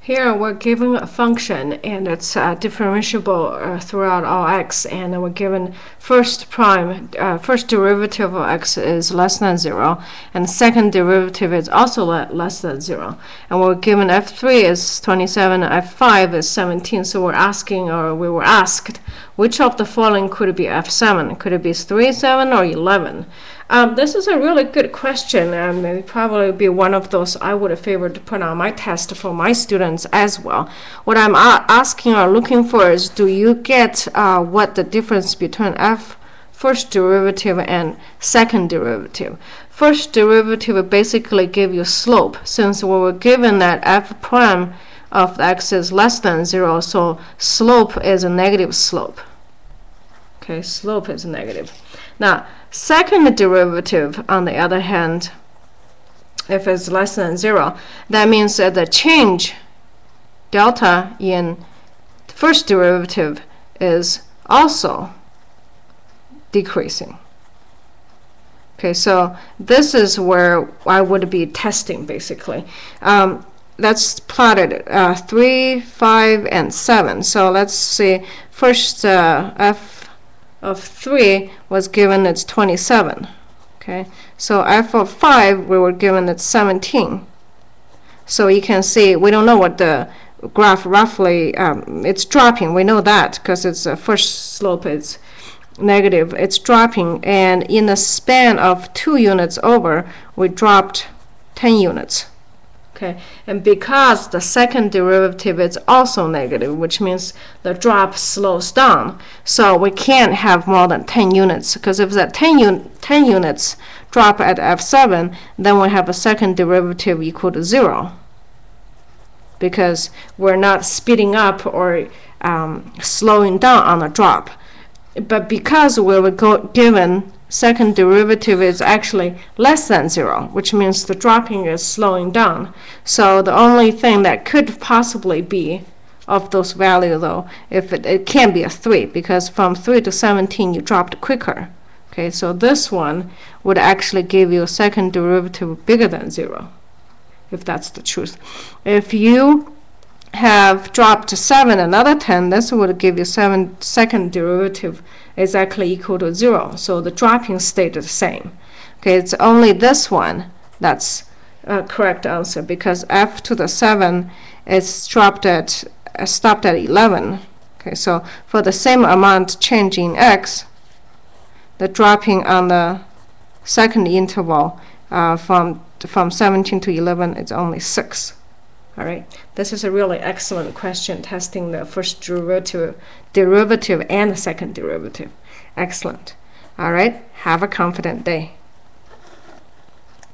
Here we're given a function and it's differentiable throughout all x, and we're given first derivative of x is less than 0, and second derivative is also less than 0. And we're given f3 is 27 and f5 is 17. So we're asking, or we were asked, which of the following could it be f7? Could it be 3, 7, or 11? This is a really good question, and it probably be one of those I would favor to put on my test for my students as well. What I'm asking or looking for is, do you get what the difference between first derivative and second derivative? First derivative basically give you slope, since we were given that f prime of x is less than 0, so slope is a negative slope. Okay, slope is negative. Now, second derivative, on the other hand, if it's less than 0, that means that the change delta in first derivative is also decreasing. Okay, so this is where I would be testing, basically. That's plotted 3, 5, and 7. So let's see, first f of 3 was given it's 27. Okay, so f of 5 we were given it's 17. So you can see we don't know what the graph roughly it's dropping. We know that because it's first slope is negative. It's dropping, and in the span of 2 units over, we dropped 10 units. Okay, and because the second derivative is also negative, which means the drop slows down. So we can't have more than 10 units, because if that 10 units drop at f7, then we have a second derivative equal to 0, because we're not speeding up or slowing down on the drop. But because we were given second derivative is actually less than 0, which means the dropping is slowing down. So the only thing that could possibly be of those values, though, if it can be a 3, because from 3 to 17 you dropped quicker. Okay, so this one would actually give you a second derivative bigger than 0, if that's the truth. If you have dropped to 7, another 10, this would give you second derivative exactly equal to 0. So the dropping stayed the same. Okay, it's only this one that's a correct answer, because f to the 7 is stopped at 11. Okay, so for the same amount change in x, the dropping on the second interval from 17 to 11 is only 6. All right, this is a really excellent question, testing the first derivative and the second derivative. Excellent. All right, have a confident day.